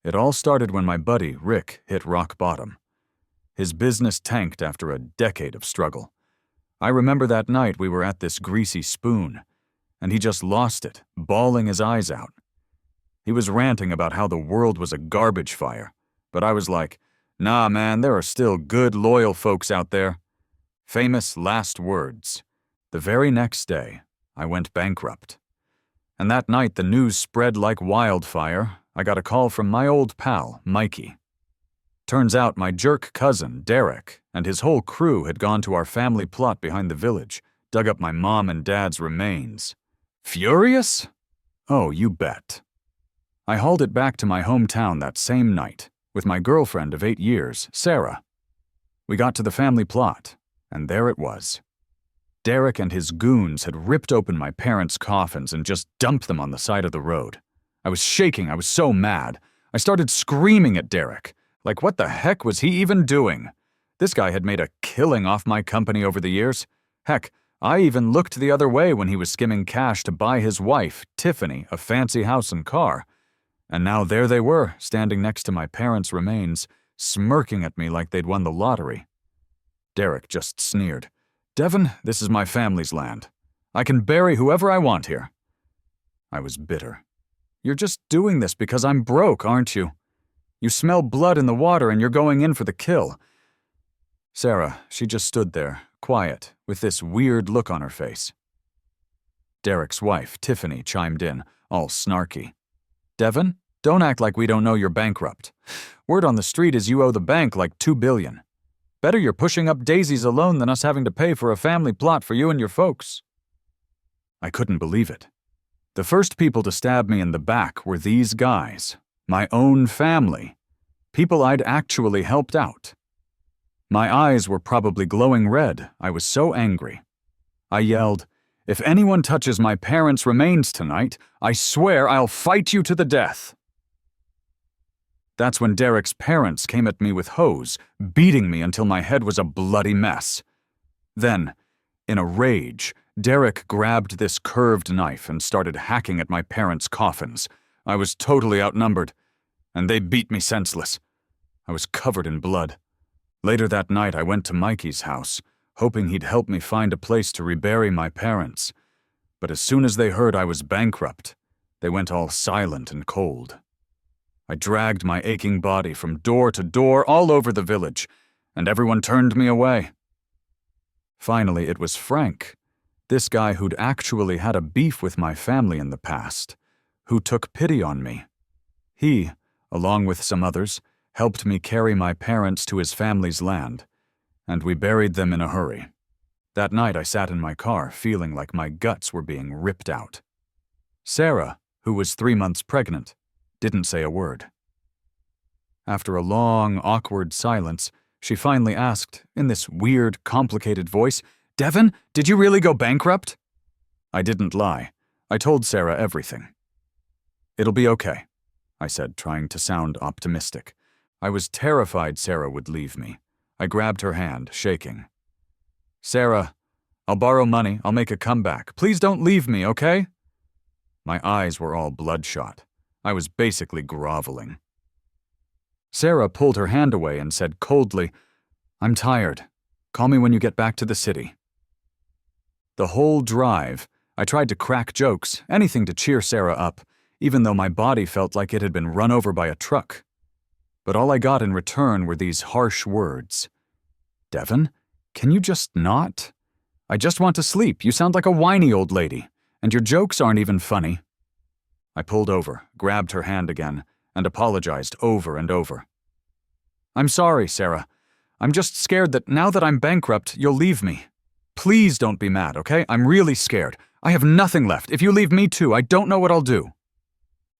It all started when my buddy, Rick, hit rock bottom. His business tanked after a decade of struggle. I remember that night we were at this greasy spoon, and he just lost it, bawling his eyes out. He was ranting about how the world was a garbage fire, but I was like, nah man, there are still good, loyal folks out there. Famous last words. The very next day, I went bankrupt. And that night the news spread like wildfire. I got a call from my old pal, Mikey. Turns out my jerk cousin, Derek, and his whole crew had gone to our family plot behind the village, dug up my mom and dad's remains. Furious? Oh, you bet. I hauled it back to my hometown that same night, with my girlfriend of 8 years, Sarah. We got to the family plot, and there it was. Derek and his goons had ripped open my parents' coffins and just dumped them on the side of the road. I was shaking, I was so mad. I started screaming at Derek. Like, what the heck was he even doing? This guy had made a killing off my company over the years. Heck, I even looked the other way when he was skimming cash to buy his wife, Tiffany, a fancy house and car. And now there they were, standing next to my parents' remains, smirking at me like they'd won the lottery. Derek just sneered. Devin, this is my family's land. I can bury whoever I want here. I was bitter. You're just doing this because I'm broke, aren't you? You smell blood in the water and you're going in for the kill. Sarah, she just stood there, quiet, with this weird look on her face. Derek's wife, Tiffany, chimed in, all snarky. Devin, don't act like we don't know you're bankrupt. Word on the street is you owe the bank like $2 billion. Better you're pushing up daisies alone than us having to pay for a family plot for you and your folks. I couldn't believe it. The first people to stab me in the back were these guys, my own family, people I'd actually helped out. My eyes were probably glowing red. I was so angry. I yelled, if anyone touches my parents' remains tonight, I swear I'll fight you to the death. That's when Derek's parents came at me with hose, beating me until my head was a bloody mess. Then, in a rage, Derek grabbed this curved knife and started hacking at my parents' coffins. I was totally outnumbered, and they beat me senseless. I was covered in blood. Later that night, I went to Mikey's house, hoping he'd help me find a place to rebury my parents. But as soon as they heard I was bankrupt, they went all silent and cold. I dragged my aching body from door to door all over the village, and everyone turned me away. Finally, it was Frank, this guy who'd actually had a beef with my family in the past, who took pity on me. He, along with some others, helped me carry my parents to his family's land, and we buried them in a hurry. That night I sat in my car feeling like my guts were being ripped out. Sarah, who was 3 months pregnant, didn't say a word. After a long, awkward silence, she finally asked, in this weird, complicated voice, Devin, did you really go bankrupt? I didn't lie. I told Sarah everything. It'll be okay, I said, trying to sound optimistic. I was terrified Sarah would leave me. I grabbed her hand, shaking. Sarah, I'll borrow money. I'll make a comeback. Please don't leave me, okay? My eyes were all bloodshot. I was basically groveling. Sarah pulled her hand away and said coldly, I'm tired. Call me when you get back to the city. The whole drive, I tried to crack jokes, anything to cheer Sarah up, even though my body felt like it had been run over by a truck. But all I got in return were these harsh words. Devin, can you just not? I just want to sleep. You sound like a whiny old lady, and your jokes aren't even funny. I pulled over, grabbed her hand again, and apologized over and over. I'm sorry, Sarah. I'm just scared that now that I'm bankrupt, you'll leave me. Please don't be mad, okay? I'm really scared. I have nothing left. If you leave me too, I don't know what I'll do.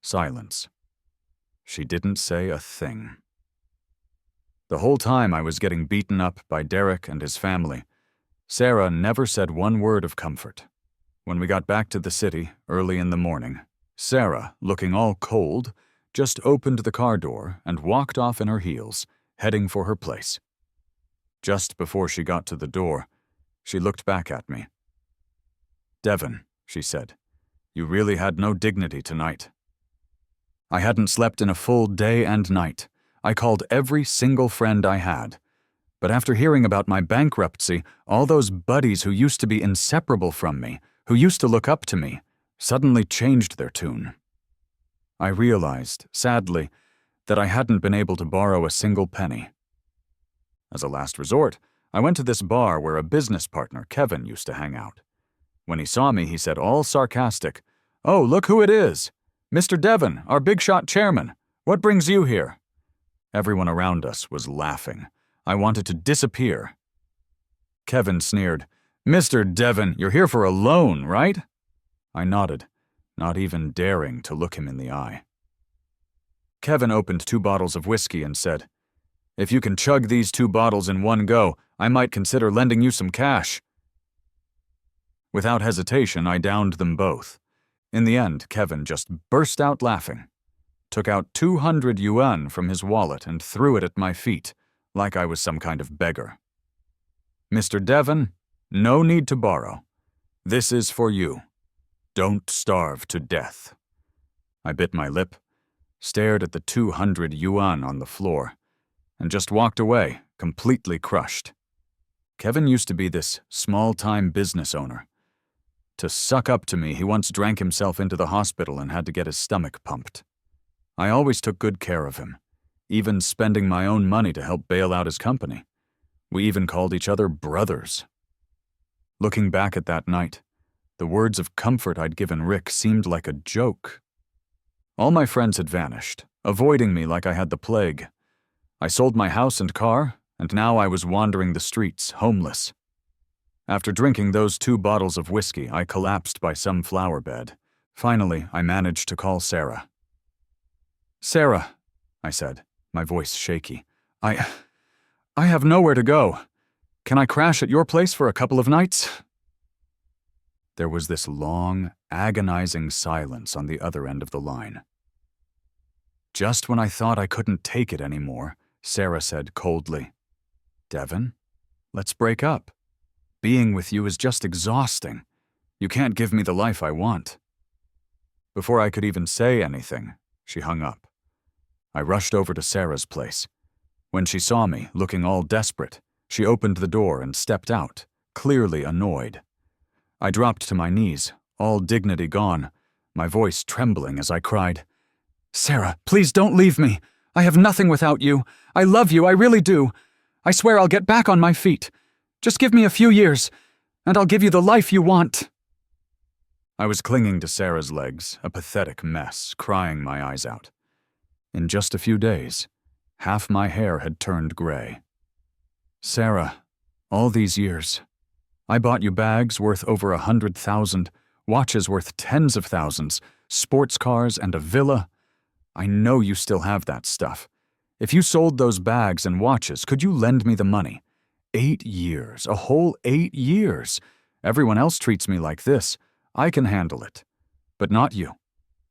Silence. She didn't say a thing. The whole time I was getting beaten up by Derek and his family, Sarah never said one word of comfort. When we got back to the city, early in the morning, Sarah, looking all cold, just opened the car door and walked off in her heels, heading for her place. Just before she got to the door, she looked back at me. Devin, she said, you really had no dignity tonight. I hadn't slept in a full day and night. I called every single friend I had. But after hearing about my bankruptcy, all those buddies who used to be inseparable from me, who used to look up to me, suddenly changed their tune. I realized, sadly, that I hadn't been able to borrow a single penny. As a last resort, I went to this bar where a business partner, Kevin, used to hang out. When he saw me, he said, all sarcastic, "Oh, look who it is! Mr. Devon, our big-shot chairman. What brings you here?" Everyone around us was laughing. I wanted to disappear. Kevin sneered, "Mr. Devon, you're here for a loan, right?" I nodded, not even daring to look him in the eye. Kevin opened 2 bottles of whiskey and said, "If you can chug these 2 bottles in one go, I might consider lending you some cash." Without hesitation, I downed them both. In the end, Kevin just burst out laughing, took out 200 yuan from his wallet and threw it at my feet, like I was some kind of beggar. "Mr. Devon, no need to borrow. This is for you. Don't starve to death." I bit my lip, stared at the 200 yuan on the floor, and just walked away, completely crushed. Kevin used to be this small-time business owner. To suck up to me, he once drank himself into the hospital and had to get his stomach pumped. I always took good care of him, even spending my own money to help bail out his company. We even called each other brothers. Looking back at that night, the words of comfort I'd given Rick seemed like a joke. All my friends had vanished, avoiding me like I had the plague. I sold my house and car, and now I was wandering the streets, homeless. After drinking those 2 bottles of whiskey, I collapsed by some flower bed. Finally, I managed to call Sarah. "Sarah," I said, my voice shaky, I have nowhere to go. Can I crash at your place for a couple of nights?" There was this long, agonizing silence on the other end of the line. Just when I thought I couldn't take it anymore, Sarah said coldly, "Devon, let's break up. Being with you is just exhausting. You can't give me the life I want." Before I could even say anything, she hung up. I rushed over to Sarah's place. When she saw me, looking all desperate, she opened the door and stepped out, clearly annoyed. I dropped to my knees, all dignity gone, my voice trembling as I cried, "Sarah, please don't leave me. I have nothing without you. I love you, I really do. I swear I'll get back on my feet. Just give me a few years, and I'll give you the life you want." I was clinging to Sarah's legs, a pathetic mess, crying my eyes out. In just a few days, half my hair had turned gray. "Sarah, all these years, I bought you bags worth over 100,000, watches worth tens of thousands, sports cars, and a villa. I know you still have that stuff. If you sold those bags and watches, could you lend me the money? 8 years, a whole 8 years. Everyone else treats me like this. I can handle it. But not you.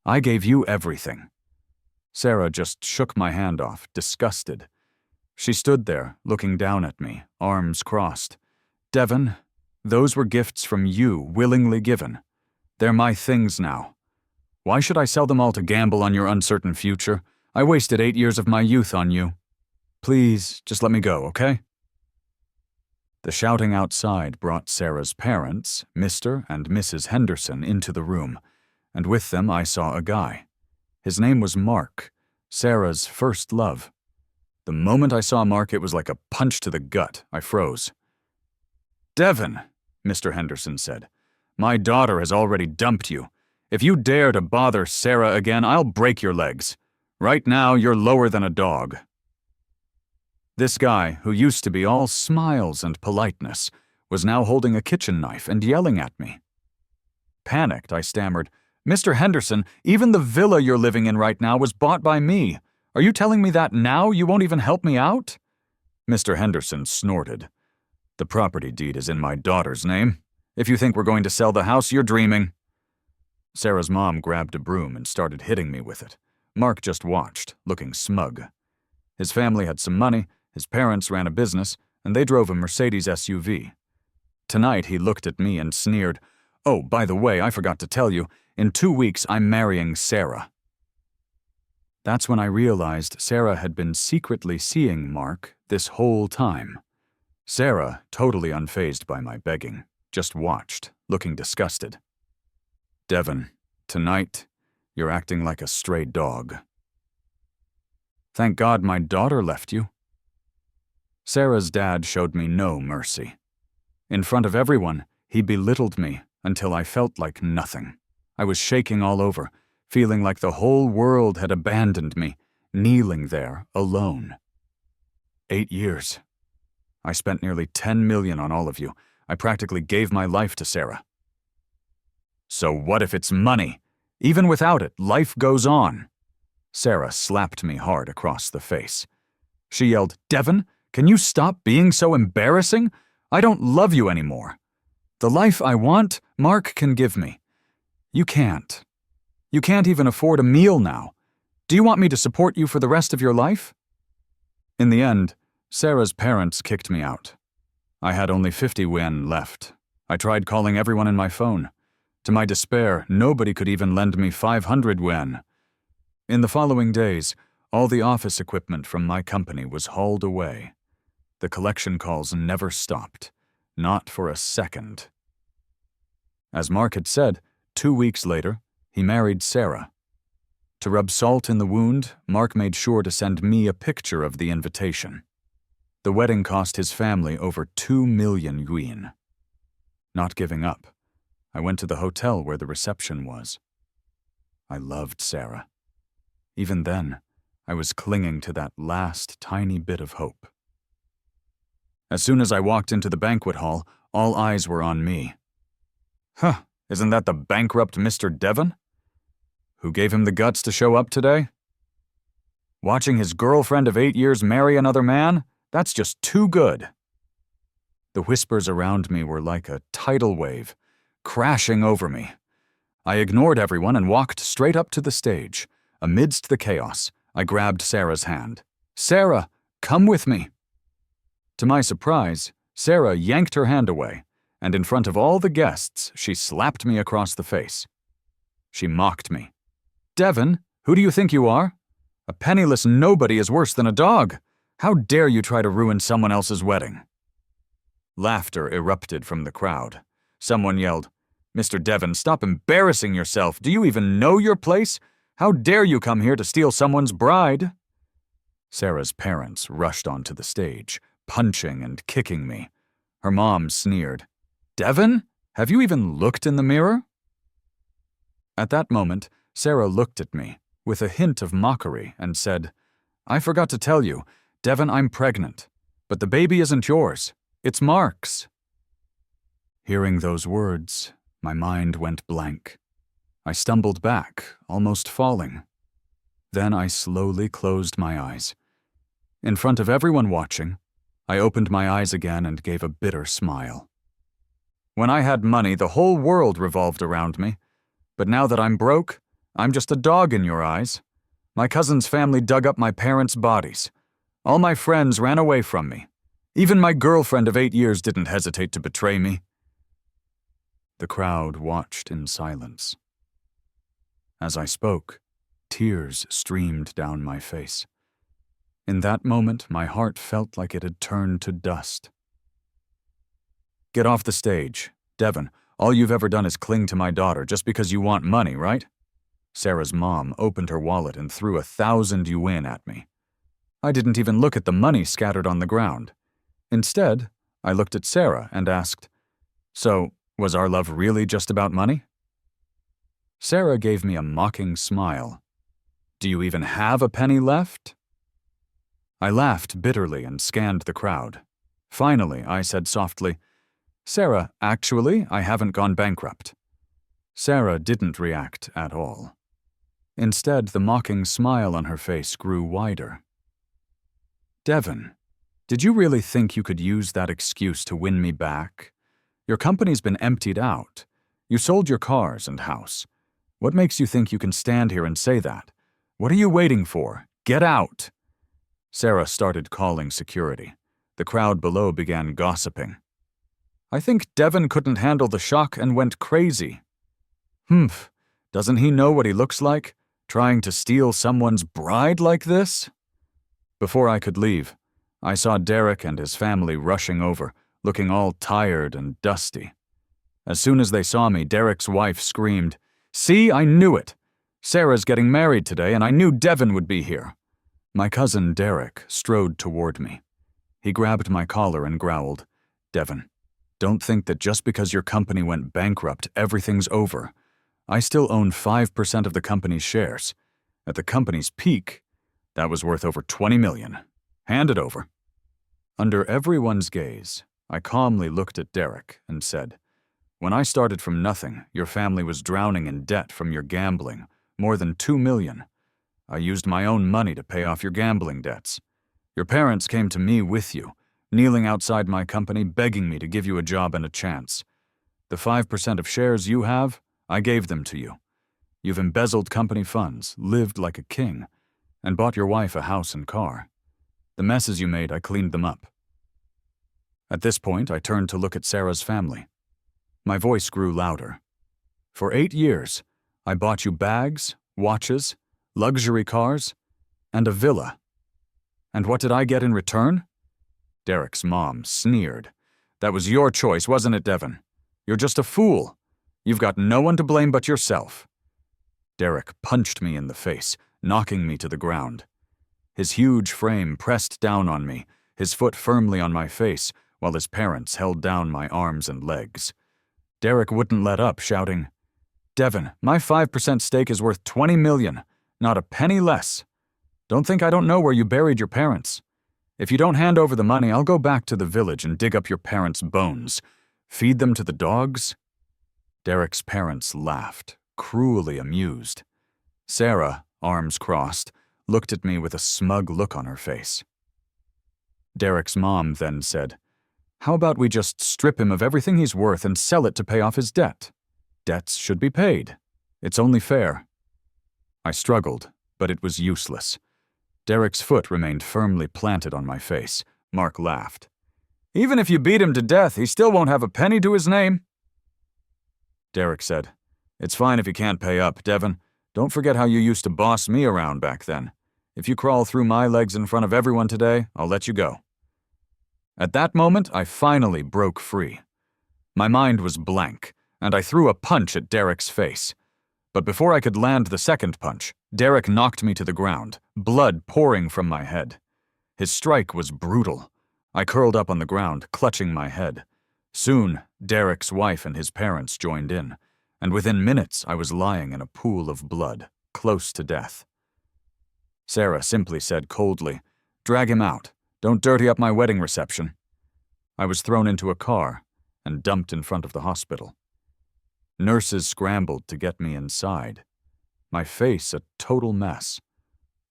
I gave you everything." Sarah just shook my hand off, disgusted. She stood there, looking down at me, arms crossed. "Devon, those were gifts from you, willingly given. They're my things now. Why should I sell them all to gamble on your uncertain future? I wasted 8 years of my youth on you. Please, just let me go, okay?" The shouting outside brought Sarah's parents, Mr. and Mrs. Henderson, into the room, and with them I saw a guy. His name was Mark, Sarah's first love. The moment I saw Mark, it was like a punch to the gut. I froze. "Devon," Mr. Henderson said, "my daughter has already dumped you. If you dare to bother Sarah again, I'll break your legs. Right now, you're lower than a dog." This guy, who used to be all smiles and politeness, was now holding a kitchen knife and yelling at me. Panicked, I stammered, "Mr. Henderson, even the villa you're living in right now was bought by me. Are you telling me that now you won't even help me out?" Mr. Henderson snorted. "The property deed is in my daughter's name. If you think we're going to sell the house, you're dreaming." Sarah's mom grabbed a broom and started hitting me with it. Mark just watched, looking smug. His family had some money, his parents ran a business, and they drove a Mercedes SUV. Tonight he looked at me and sneered, "Oh, by the way, I forgot to tell you, in 2 weeks I'm marrying Sarah." That's when I realized Sarah had been secretly seeing Mark this whole time. Sarah, totally unfazed by my begging, just watched, looking disgusted. "Devon, tonight, you're acting like a stray dog." "Thank God my daughter left you." Sarah's dad showed me no mercy. In front of everyone, he belittled me until I felt like nothing. I was shaking all over, feeling like the whole world had abandoned me, kneeling there alone. 8 years. I spent nearly 10 million on all of you. I practically gave my life to Sarah. "So what if it's money? Even without it, life goes on." Sarah slapped me hard across the face. She yelled, "Devon, can you stop being so embarrassing? I don't love you anymore. The life I want, Mark can give me. You can't. You can't even afford a meal now. Do you want me to support you for the rest of your life?" In the end, Sarah's parents kicked me out. I had only 50 yuan left. I tried calling everyone in my phone. To my despair, nobody could even lend me 500 yuan. In the following days, all the office equipment from my company was hauled away. The collection calls never stopped, not for a second. As Mark had said, 2 weeks later, he married Sarah. To rub salt in the wound, Mark made sure to send me a picture of the invitation. The wedding cost his family over 2 million yuan. Not giving up, I went to the hotel where the reception was. I loved Sarah. Even then, I was clinging to that last tiny bit of hope. As soon as I walked into the banquet hall, all eyes were on me. "Huh, isn't that the bankrupt Mr. Devon? Who gave him the guts to show up today? Watching his girlfriend of 8 years marry another man? That's just too good." The whispers around me were like a tidal wave, crashing over me. I ignored everyone and walked straight up to the stage. Amidst the chaos, I grabbed Sarah's hand. "Sarah, come with me." To my surprise, Sarah yanked her hand away, and in front of all the guests, she slapped me across the face. She mocked me. "Devon, who do you think you are? A penniless nobody is worse than a dog. How dare you try to ruin someone else's wedding?" Laughter erupted from the crowd. Someone yelled, "Mr. Devon, stop embarrassing yourself. Do you even know your place? How dare you come here to steal someone's bride?" Sarah's parents rushed onto the stage, punching and kicking me. Her mom sneered, "Devon, have you even looked in the mirror?" At that moment, Sarah looked at me with a hint of mockery and said, "I forgot to tell you, Devon, I'm pregnant, but the baby isn't yours. It's Mark's." Hearing those words, my mind went blank. I stumbled back, almost falling. Then I slowly closed my eyes. In front of everyone watching, I opened my eyes again and gave a bitter smile. When I had money, the whole world revolved around me. But now that I'm broke, I'm just a dog in your eyes. My cousin's family dug up my parents' bodies. All my friends ran away from me. Even my girlfriend of 8 years didn't hesitate to betray me. The crowd watched in silence. As I spoke, tears streamed down my face. In that moment, my heart felt like it had turned to dust. "Get off the stage. Devon, all you've ever done is cling to my daughter just because you want money, right?" Sarah's mom opened her wallet and threw 1,000 yuan at me. I didn't even look at the money scattered on the ground. Instead, I looked at Sarah and asked, "So, was our love really just about money?" Sarah gave me a mocking smile. "Do you even have a penny left?" I laughed bitterly and scanned the crowd. Finally, I said softly, "Sarah, actually, I haven't gone bankrupt." Sarah didn't react at all. Instead, the mocking smile on her face grew wider. "Devon, did you really think you could use that excuse to win me back? Your company's been emptied out. You sold your cars and house. What makes you think you can stand here and say that? What are you waiting for? Get out!" Sarah started calling security. The crowd below began gossiping. "I think Devon couldn't handle the shock and went crazy." "Humph, doesn't he know what he looks like? Trying to steal someone's bride like this? Before I could leave, I saw Derek and his family rushing over, looking all tired and dusty. As soon as they saw me, Derek's wife screamed, "See, I knew it! Sarah's getting married today, and I knew Devin would be here." My cousin Derek strode toward me. He grabbed my collar and growled, "Devin, don't think that just because your company went bankrupt, everything's over. I still own 5% of the company's shares. At the company's peak, that was worth over $20 million. Hand it over." Under everyone's gaze, I calmly looked at Derek and said, "When I started from nothing, your family was drowning in debt from your gambling, more than $2 million. I used my own money to pay off your gambling debts. Your parents came to me with you, kneeling outside my company, begging me to give you a job and a chance. The 5% of shares you have, I gave them to you. You've embezzled company funds, lived like a king, and bought your wife a house and car. The messes you made, I cleaned them up." At this point, I turned to look at Sarah's family. My voice grew louder. "For 8 years, I bought you bags, watches, luxury cars, and a villa. And what did I get in return?" Derek's mom sneered. "That was your choice, wasn't it, Devin? You're just a fool. You've got no one to blame but yourself." Derek punched me in the face, knocking me to the ground. His huge frame pressed down on me, his foot firmly on my face, while his parents held down my arms and legs. Derek wouldn't let up, shouting, "Devin, my 5% stake is worth $20 million, not a penny less. Don't think I don't know where you buried your parents. If you don't hand over the money, I'll go back to the village and dig up your parents' bones. Feed them to the dogs?" Derek's parents laughed, cruelly amused. Sarah, arms crossed, looked at me with a smug look on her face. Derek's mom then said, "How about we just strip him of everything he's worth and sell it to pay off his debt? Debts should be paid. It's only fair." I struggled, but it was useless. Derek's foot remained firmly planted on my face. Mark laughed. "Even if you beat him to death, he still won't have a penny to his name." Derek said, "It's fine if you can't pay up, Devin. Don't forget how you used to boss me around back then. If you crawl through my legs in front of everyone today, I'll let you go." At that moment, I finally broke free. My mind was blank, and I threw a punch at Derek's face. But before I could land the second punch, Derek knocked me to the ground, blood pouring from my head. His strike was brutal. I curled up on the ground, clutching my head. Soon, Derek's wife and his parents joined in, and within minutes I was lying in a pool of blood, close to death. Sarah simply said coldly, "Drag him out. Don't dirty up my wedding reception." I was thrown into a car and dumped in front of the hospital. Nurses scrambled to get me inside. My face a total mess,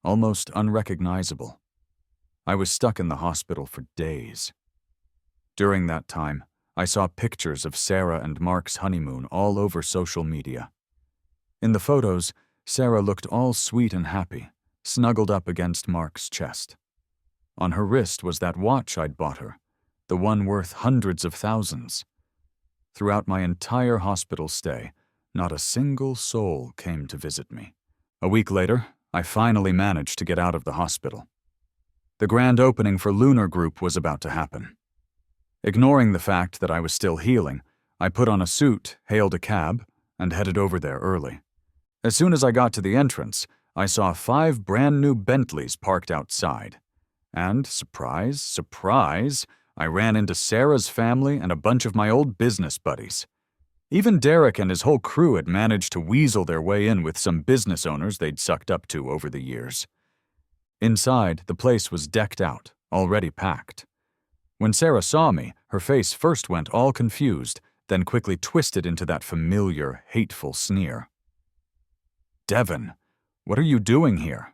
almost unrecognizable. I was stuck in the hospital for days. During that time, I saw pictures of Sarah and Mark's honeymoon all over social media. In the photos, Sarah looked all sweet and happy, snuggled up against Mark's chest. On her wrist was that watch I'd bought her, the one worth hundreds of thousands. Throughout my entire hospital stay, not a single soul came to visit me. A week later, I finally managed to get out of the hospital. The grand opening for Lunar Group was about to happen. Ignoring the fact that I was still healing, I put on a suit, hailed a cab, and headed over there early. As soon as I got to the entrance, I saw 5 brand new Bentleys parked outside. And, surprise, surprise, I ran into Sarah's family and a bunch of my old business buddies. Even Derek and his whole crew had managed to weasel their way in with some business owners they'd sucked up to over the years. Inside, the place was decked out, already packed. When Sarah saw me, her face first went all confused, then quickly twisted into that familiar, hateful sneer. "Devin, what are you doing here?"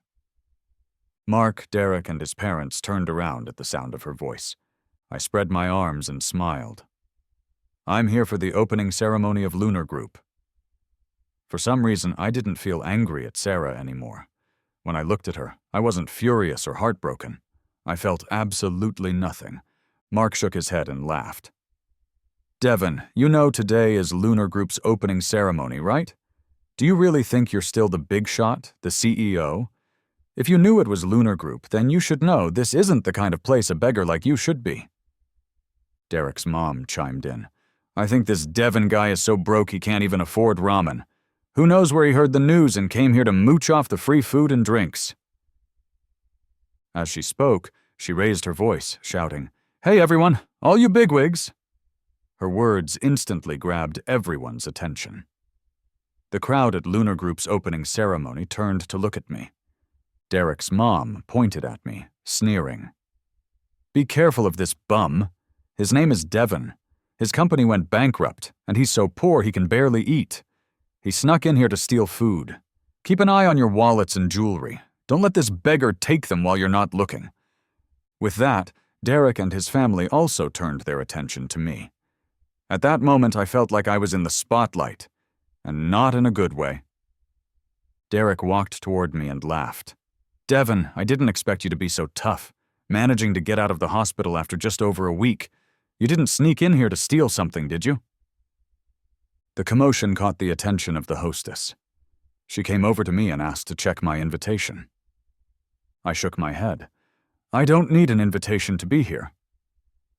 Mark, Derek, and his parents turned around at the sound of her voice. I spread my arms and smiled. "I'm here for the opening ceremony of Lunar Group." For some reason, I didn't feel angry at Sarah anymore. When I looked at her, I wasn't furious or heartbroken. I felt absolutely nothing. Mark shook his head and laughed. "Devin, you know today is Lunar Group's opening ceremony, right? Do you really think you're still the big shot, the CEO? If you knew it was Lunar Group, then you should know this isn't the kind of place a beggar like you should be. Derek's mom chimed in. I think this Devon guy is so broke he can't even afford ramen. Who knows where he heard the news and came here to mooch off the free food and drinks? As she spoke, she raised her voice, shouting, Hey everyone, all you bigwigs! Her words instantly grabbed everyone's attention. The crowd at Lunar Group's opening ceremony turned to look at me. Derek's mom pointed at me, sneering. Be careful of this bum. His name is Devon. His company went bankrupt, and he's so poor he can barely eat. He snuck in here to steal food. Keep an eye on your wallets and jewelry. Don't let this beggar take them while you're not looking. With that, Derek and his family also turned their attention to me. At that moment, I felt like I was in the spotlight, and not in a good way. Derek walked toward me and laughed. Devon, I didn't expect you to be so tough, managing to get out of the hospital after just over a week. You didn't sneak in here to steal something, did you? The commotion caught the attention of the hostess. She came over to me and asked to check my invitation. I shook my head. I don't need an invitation to be here.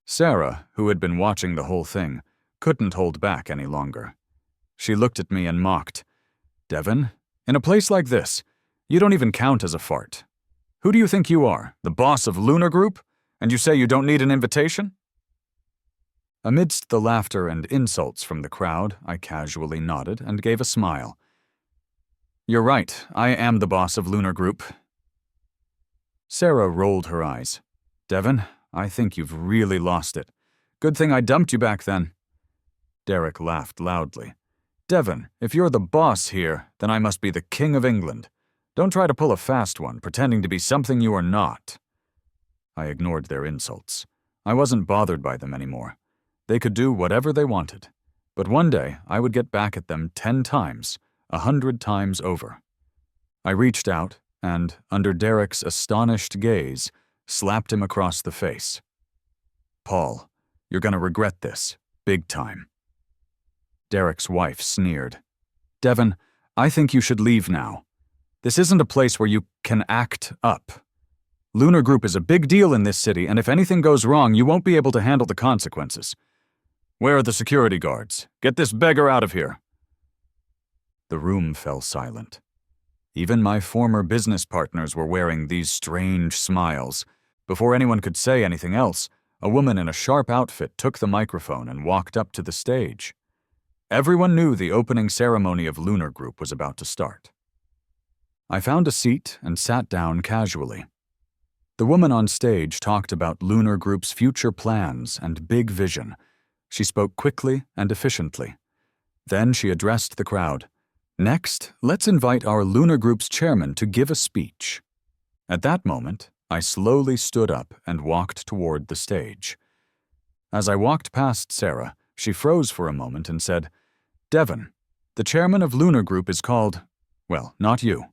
Sarah, who had been watching the whole thing, couldn't hold back any longer. She looked at me and mocked. Devon, in a place like this, you don't even count as a fart. Who do you think you are, the boss of Lunar Group? And you say you don't need an invitation? Amidst the laughter and insults from the crowd, I casually nodded and gave a smile. You're right, I am the boss of Lunar Group. Sarah rolled her eyes. Devon, I think you've really lost it. Good thing I dumped you back then. Derek laughed loudly. Devon, if you're the boss here, then I must be the King of England. Don't try to pull a fast one, pretending to be something you are not. I ignored their insults. I wasn't bothered by them anymore. They could do whatever they wanted. But one day, I would get back at them 10 times, 100 times over. I reached out and, under Derek's astonished gaze, slapped him across the face. Paul, you're gonna regret this, big time. Derek's wife sneered. Devon, I think you should leave now. This isn't a place where you can act up. Lunar Group is a big deal in this city, and if anything goes wrong, you won't be able to handle the consequences. Where are the security guards? Get this beggar out of here. The room fell silent. Even my former business partners were wearing these strange smiles. Before anyone could say anything else, a woman in a sharp outfit took the microphone and walked up to the stage. Everyone knew the opening ceremony of Lunar Group was about to start. I found a seat and sat down casually. The woman on stage talked about Lunar Group's future plans and big vision. She spoke quickly and efficiently. Then she addressed the crowd. Next, let's invite our Lunar Group's chairman to give a speech. At that moment, I slowly stood up and walked toward the stage. As I walked past Sarah, she froze for a moment and said, Devon, the chairman of Lunar Group is called, well, not you.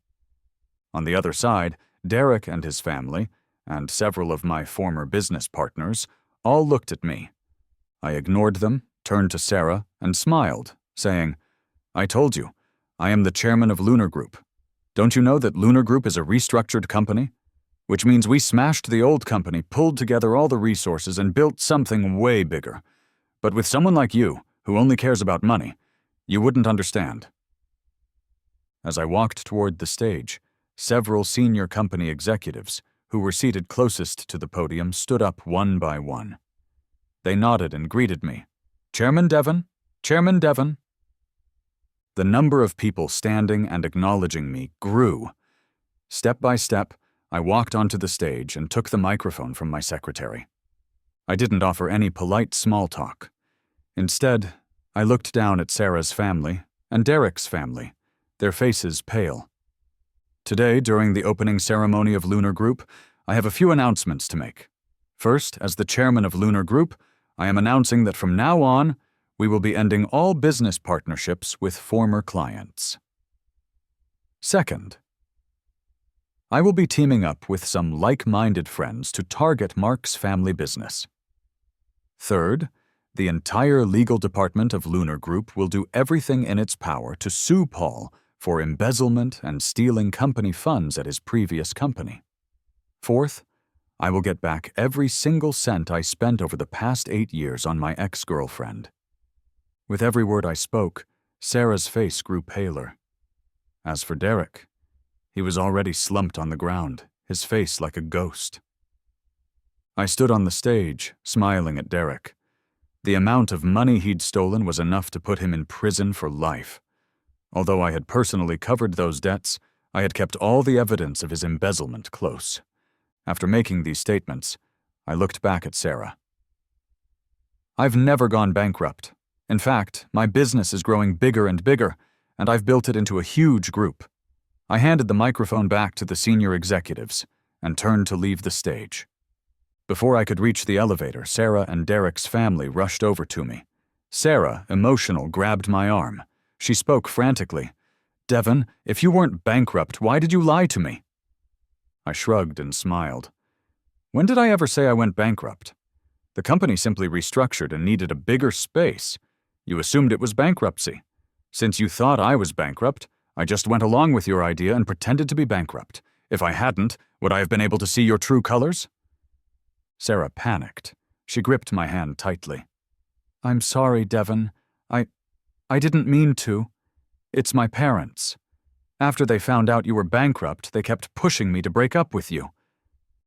On the other side, Derek and his family, and several of my former business partners, all looked at me. I ignored them, turned to Sarah, and smiled, saying, I told you, I am the chairman of Lunar Group. Don't you know that Lunar Group is a restructured company? Which means we smashed the old company, pulled together all the resources, and built something way bigger. But with someone like you, who only cares about money, you wouldn't understand. As I walked toward the stage, several senior company executives, who were seated closest to the podium, stood up one by one. They nodded and greeted me. Chairman Devon, Chairman Devon. The number of people standing and acknowledging me grew. Step by step, I walked onto the stage and took the microphone from my secretary. I didn't offer any polite small talk. Instead, I looked down at Sarah's family and Derek's family, their faces pale. Today, during the opening ceremony of Lunar Group, I have a few announcements to make. First, as the chairman of Lunar Group, I am announcing that from now on, we will be ending all business partnerships with former clients. Second, I will be teaming up with some like-minded friends to target Mark's family business. Third, the entire legal department of Lunar Group will do everything in its power to sue Paul for embezzlement and stealing company funds at his previous company. Fourth, I will get back every single cent I spent over the past 8 years on my ex-girlfriend. With every word I spoke, Sarah's face grew paler. As for Derek, he was already slumped on the ground, his face like a ghost. I stood on the stage, smiling at Derek. The amount of money he'd stolen was enough to put him in prison for life. Although I had personally covered those debts, I had kept all the evidence of his embezzlement close. After making these statements, I looked back at Sarah. I've never gone bankrupt. In fact, my business is growing bigger and bigger, and I've built it into a huge group. I handed the microphone back to the senior executives and turned to leave the stage. Before I could reach the elevator, Sarah and Derek's family rushed over to me. Sarah, emotional, grabbed my arm. She spoke frantically. "Devon, if you weren't bankrupt, why did you lie to me?" I shrugged and smiled. When did I ever say I went bankrupt? The company simply restructured and needed a bigger space. You assumed it was bankruptcy. Since you thought I was bankrupt, I just went along with your idea and pretended to be bankrupt. If I hadn't, would I have been able to see your true colors? Sarah panicked. She gripped my hand tightly. "I'm sorry, Devon. I didn't mean to. It's my parents. After they found out you were bankrupt, they kept pushing me to break up with you."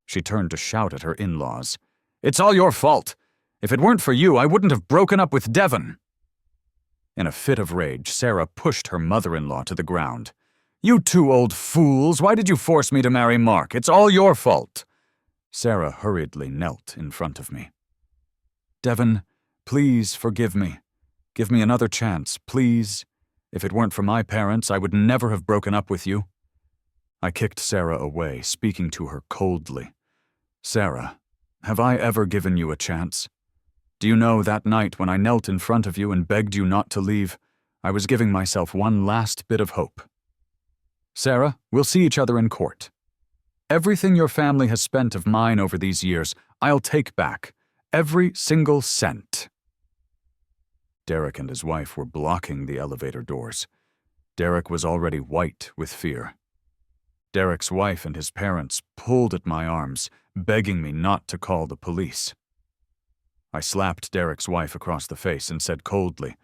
She turned to shout at her in-laws. "It's all your fault. If it weren't for you, I wouldn't have broken up with Devon." In a fit of rage, Sarah pushed her mother-in-law to the ground. "You two old fools, why did you force me to marry Mark? It's all your fault." Sarah hurriedly knelt in front of me. "Devon, please forgive me. Give me another chance, please. If it weren't for my parents, I would never have broken up with you." I kicked Sarah away, speaking to her coldly. "Sarah, have I ever given you a chance? Do you know that night when I knelt in front of you and begged you not to leave, I was giving myself one last bit of hope. Sarah, we'll see each other in court. Everything your family has spent of mine over these years, I'll take back. Every single cent." Derek and his wife were blocking the elevator doors. Derek was already white with fear. Derek's wife and his parents pulled at my arms, begging me not to call the police. I slapped Derek's wife across the face and said coldly,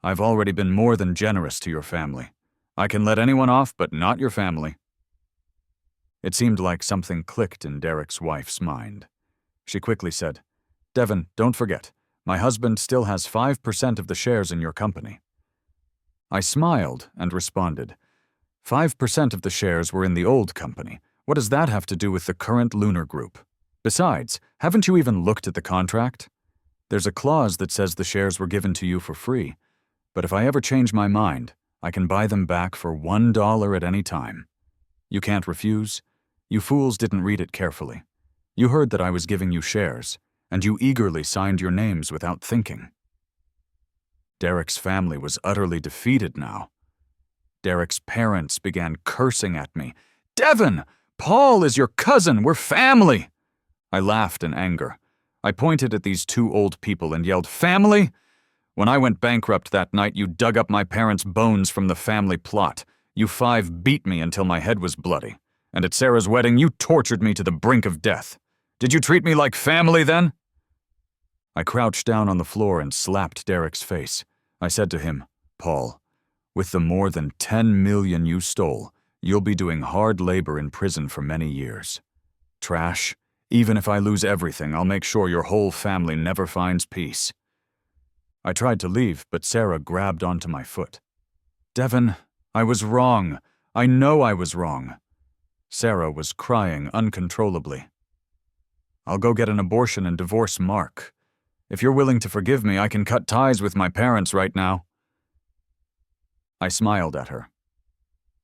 "I've already been more than generous to your family. I can let anyone off, but not your family." It seemed like something clicked in Derek's wife's mind. She quickly said, "Devon, don't forget, my husband still has 5% of the shares in your company." I smiled and responded, 5% of the shares were in the old company. What does that have to do with the current Lunar Group? Besides, haven't you even looked at the contract? There's a clause that says the shares were given to you for free, but if I ever change my mind, I can buy them back for $1 at any time. You can't refuse. You fools didn't read it carefully. You heard that I was giving you shares, and you eagerly signed your names without thinking. Derek's family was utterly defeated now. Derek's parents began cursing at me. "Devon! Paul is your cousin! We're family!" I laughed in anger. I pointed at these two old people and yelled, "Family? When I went bankrupt that night, you dug up my parents' bones from the family plot. You 5 beat me until my head was bloody. And at Sarah's wedding, you tortured me to the brink of death. Did you treat me like family then?" I crouched down on the floor and slapped Derek's face. I said to him, "Paul, with the more than 10 million you stole, you'll be doing hard labor in prison for many years. Trash, even if I lose everything, I'll make sure your whole family never finds peace." I tried to leave, but Sarah grabbed onto my foot. "Devon, I was wrong. I know I was wrong." Sarah was crying uncontrollably. "I'll go get an abortion and divorce Mark. If you're willing to forgive me, I can cut ties with my parents right now." I smiled at her.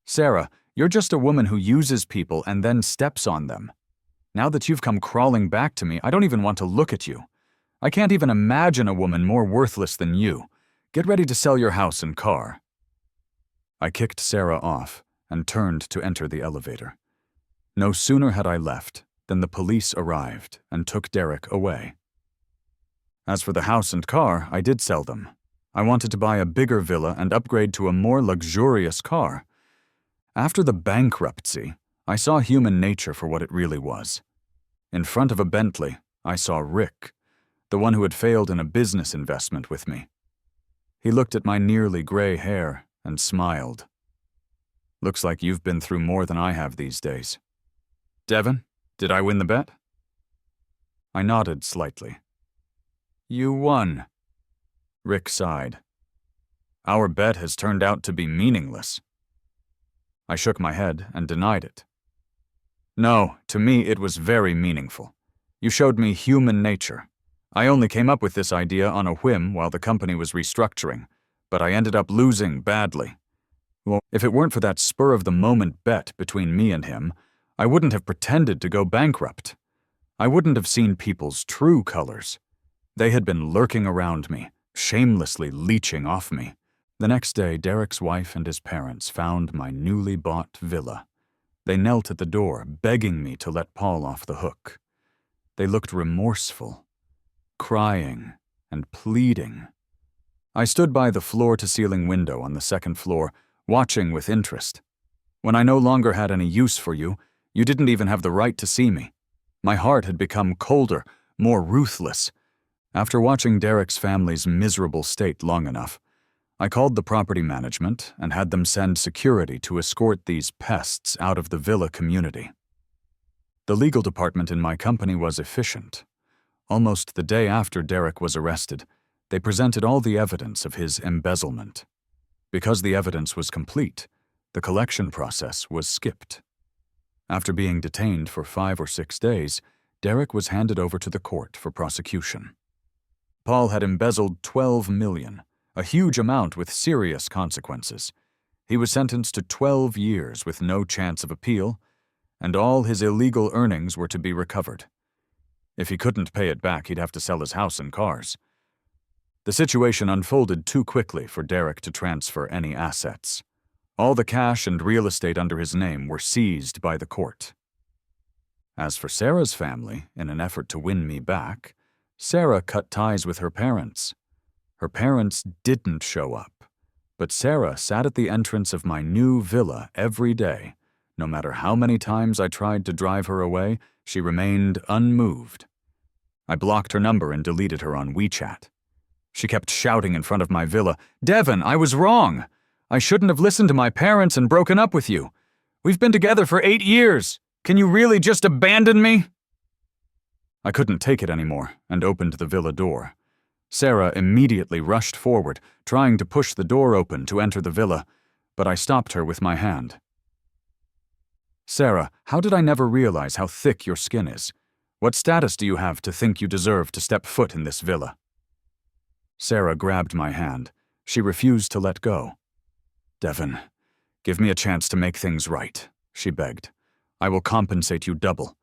"Sarah, you're just a woman who uses people and then steps on them. Now that you've come crawling back to me, I don't even want to look at you. I can't even imagine a woman more worthless than you. Get ready to sell your house and car." I kicked Sarah off and turned to enter the elevator. No sooner had I left than the police arrived and took Derek away. As for the house and car, I did sell them. I wanted to buy a bigger villa and upgrade to a more luxurious car. After the bankruptcy, I saw human nature for what it really was. In front of a Bentley, I saw Rick, the one who had failed in a business investment with me. He looked at my nearly gray hair and smiled. "Looks like you've been through more than I have these days. Devin, did I win the bet?" I nodded slightly. "You won." Rick sighed. "Our bet has turned out to be meaningless." I shook my head and denied it. "No, to me it was very meaningful. You showed me human nature. I only came up with this idea on a whim while the company was restructuring, but I ended up losing badly. Well, if it weren't for that spur-of-the-moment bet between me and him, I wouldn't have pretended to go bankrupt. I wouldn't have seen people's true colors. They had been lurking around me, shamelessly leeching off me. The next day, Derek's wife and his parents found my newly bought villa. They knelt at the door, begging me to let Paul off the hook. They looked remorseful, crying and pleading. I stood by the floor-to-ceiling window on the second floor, watching with interest. When I no longer had any use for you, you didn't even have the right to see me. My heart had become colder, more ruthless. After watching Derek's family's miserable state long enough, I called the property management and had them send security to escort these pests out of the villa community. The legal department in my company was efficient. Almost the day after Derek was arrested, they presented all the evidence of his embezzlement. Because the evidence was complete, the collection process was skipped. After being detained for 5 or 6 days, Derek was handed over to the court for prosecution. Paul had embezzled $12 million, a huge amount with serious consequences. He was sentenced to 12 years with no chance of appeal, and all his illegal earnings were to be recovered. If he couldn't pay it back, he'd have to sell his house and cars. The situation unfolded too quickly for Derek to transfer any assets. All the cash and real estate under his name were seized by the court. As for Sarah's family, in an effort to win me back, Sarah cut ties with her parents. Her parents didn't show up, but Sarah sat at the entrance of my new villa every day. No matter how many times I tried to drive her away, she remained unmoved. I blocked her number and deleted her on WeChat. She kept shouting in front of my villa, "Devin, I was wrong. I shouldn't have listened to my parents and broken up with you. We've been together for 8 years. Can you really just abandon me?" I couldn't take it anymore and opened the villa door. Sarah immediately rushed forward, trying to push the door open to enter the villa, but I stopped her with my hand. "Sarah, how did I never realize how thick your skin is? What status do you have to think you deserve to step foot in this villa?" Sarah grabbed my hand. She refused to let go. "Devin, give me a chance to make things right," she begged. "I will compensate you double.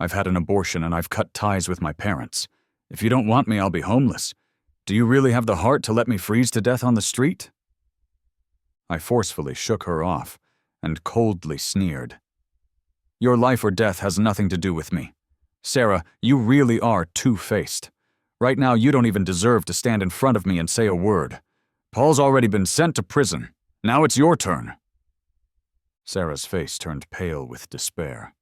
I've had an abortion and I've cut ties with my parents. If you don't want me, I'll be homeless. Do you really have the heart to let me freeze to death on the street?" I forcefully shook her off and coldly sneered. "Your life or death has nothing to do with me. Sarah, you really are two-faced. Right now, you don't even deserve to stand in front of me and say a word. Paul's already been sent to prison. Now it's your turn." Sarah's face turned pale with despair.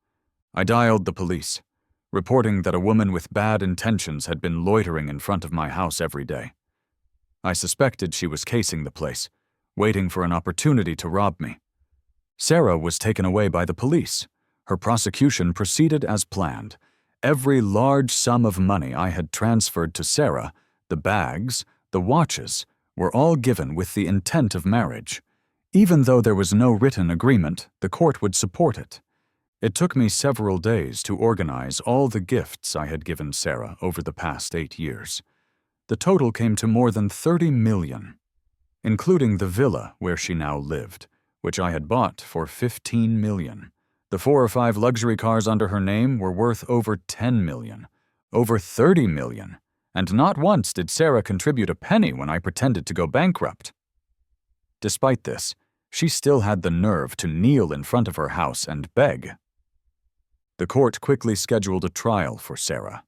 I dialed the police, reporting that a woman with bad intentions had been loitering in front of my house every day. I suspected she was casing the place, waiting for an opportunity to rob me. Sarah was taken away by the police. Her prosecution proceeded as planned. Every large sum of money I had transferred to Sarah, the bags, the watches, were all given with the intent of marriage. Even though there was no written agreement, the court would support it. It took me several days to organize all the gifts I had given Sarah over the past 8 years. The total came to more than $30 million, including the villa where she now lived, which I had bought for $15 million. The 4 or 5 luxury cars under her name were worth over $10 million, over $30 million, and not once did Sarah contribute a penny when I pretended to go bankrupt. Despite this, she still had the nerve to kneel in front of her house and beg. The court quickly scheduled a trial for Sarah.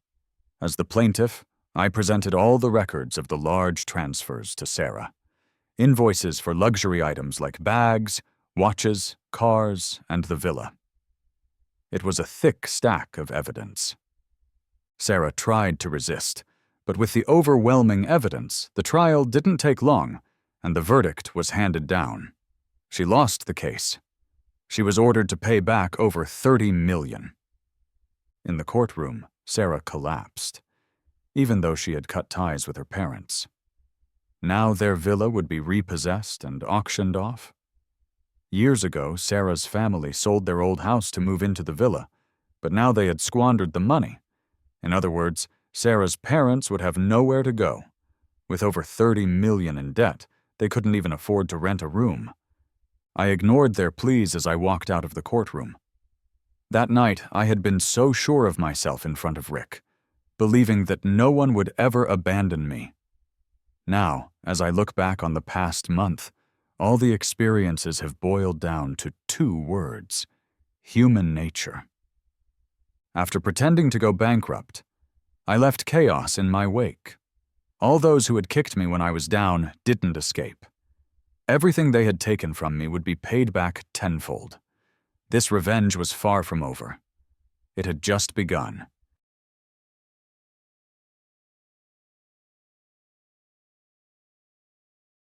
As the plaintiff, I presented all the records of the large transfers to Sarah. Invoices for luxury items like bags, watches, cars, and the villa. It was a thick stack of evidence. Sarah tried to resist, but with the overwhelming evidence, the trial didn't take long, and the verdict was handed down. She lost the case. She was ordered to pay back over $30 million. In the courtroom, Sarah collapsed, even though she had cut ties with her parents. Now their villa would be repossessed and auctioned off. Years ago, Sarah's family sold their old house to move into the villa, but now they had squandered the money. In other words, Sarah's parents would have nowhere to go. With over $30 million in debt, they couldn't even afford to rent a room. I ignored their pleas as I walked out of the courtroom. That night, I had been so sure of myself in front of Rick, believing that no one would ever abandon me. Now, as I look back on the past month, all the experiences have boiled down to 2 words: human nature. After pretending to go bankrupt, I left chaos in my wake. All those who had kicked me when I was down didn't escape. Everything they had taken from me would be paid back tenfold. This revenge was far from over. It had just begun.